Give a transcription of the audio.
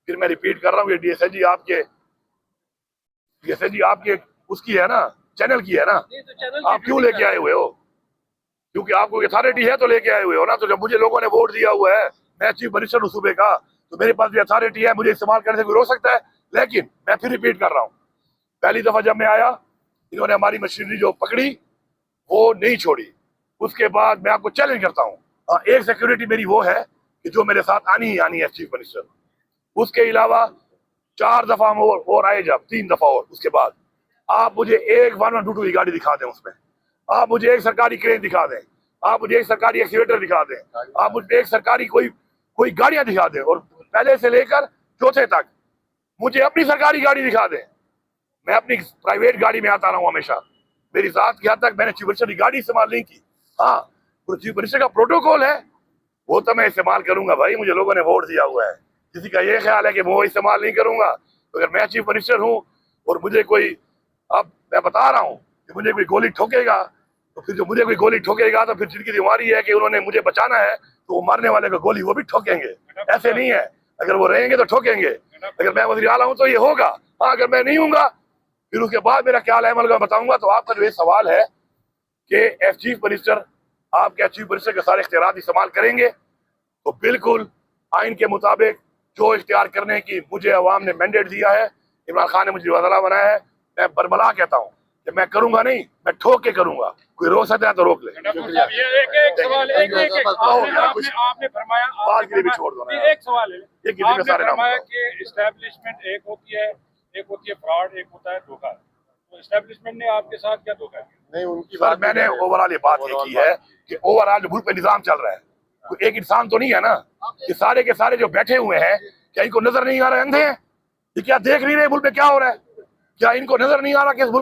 फिर मैं रिपीट कर रहा हूँ, ये डीएसएजी आपके उसकी है ना, चैनल की है ना, तो आप क्यों लेके आए हुए हो? क्योंकि आपको अथॉरिटी है तो लेके आए हुए हो ना। तो जब मुझे लोगों ने वोट दिया हुआ है, मैं चीफ मिनिस्टर हूँ सूबे का, तो मेरे पास भी अथॉरिटी है, मुझे इस्तेमाल करने से कोई रोक सकता है? लेकिन मैं फिर रिपीट कर रहा हूँ, पहली दफा जब मैं आया, इन्होंने हमारी मशीनरी जो पकड़ी वो नहीं छोड़ी। उसके बाद मैं आपको चैलेंज करता हूँ, एक सिक्योरिटी मेरी वो है कि जो मेरे साथ आनी ही आनी है चीफ मिनिस्टर। उसके अलावा 4 दफा और आए, जब 3 दफा और, उसके बाद आप मुझे एक 1122 की गाड़ी दिखा दें, उसमें आप मुझे एक सरकारी क्रेन दिखा दें, आप मुझे एक सरकारी एक्सीवेटर दिखा दें, आप मुझे एक सरकारी कोई गाड़ियां दिखा दें, और पहले से लेकर चौथे तक मुझे अपनी सरकारी गाड़ी दिखा दें। मैं अपनी प्राइवेट गाड़ी में आता रहा हूँ हमेशा, मेरी जात की हद तक मैंने चीफ मिनिस्टर की गाड़ी इस्तेमाल नहीं की। हाँ, चीफ मिनिस्टर का प्रोटोकॉल है वो तो मैं इस्तेमाल करूंगा भाई, मुझे लोगों ने वोट दिया हुआ है। किसी का ये ख्याल है कि वो इस्तेमाल नहीं करूंगा, तो अगर मैं चीफ मिनिस्टर हूँ और मुझे कोई, अब मैं बता रहा हूँ कि मुझे कोई गोली ठोकेगा, तो फिर जो मुझे कोई गोली ठोकेगा तो फिर जिनकी बीमारी है कि उन्होंने मुझे बचाना है, तो वो मारने वाले को गोली वो भी ठोकेंगे। ऐसे नहीं है, अगर वो रहेंगे तो ठोकेंगे। अगर मैं वज़ीर आला हूँ तो ये होगा। हाँ, अगर मैं नहीं हूँगा फिर उसके बाद मेरा क्या अमल मैं बताऊंगा। तो आपका जो ये सवाल है कि चीफ मिनिस्टर, आपके चीफ मिनिस्टर के सारे इख्तियार इस्तेमाल करेंगे, तो बिल्कुल आइन के मुताबिक जो इख्तियार करने की मुझे अवाम ने मैंडेट दिया है, इमरान खान ने मुझे वज़ीर बनाया है, मैं बरमला कहता हूँ कि मैं करूंगा नहीं, मैं ठोक के करूंगा। कोई रोक सकता है तो रोक ले। आपने फरमाया, बात के लिए भी छोड़ दो ना, एक सवाल है, आपने फरमाया कि एस्टेब्लिशमेंट एक होती है फ्रॉड, एक होता है धोखा। तो एस्टेब्लिशमेंट ने आपके साथ क्या धोखा किया? नहीं, उनकी बात मैंने ओवरऑल ये बात ये की है कि ओवरऑल जो मुल्क पे निजाम चल रहा है, कोई एक इंसान तो नहीं है ना, कि सारे के सारे जो बैठे हुए हैं, क्या इनको नजर नहीं आ रहा है? अंधे हैं? ये क्या देख नहीं रहे मुल्क में क्या हो रहा है? क्या इनको नजर नहीं आ रहा कि इस मुल्क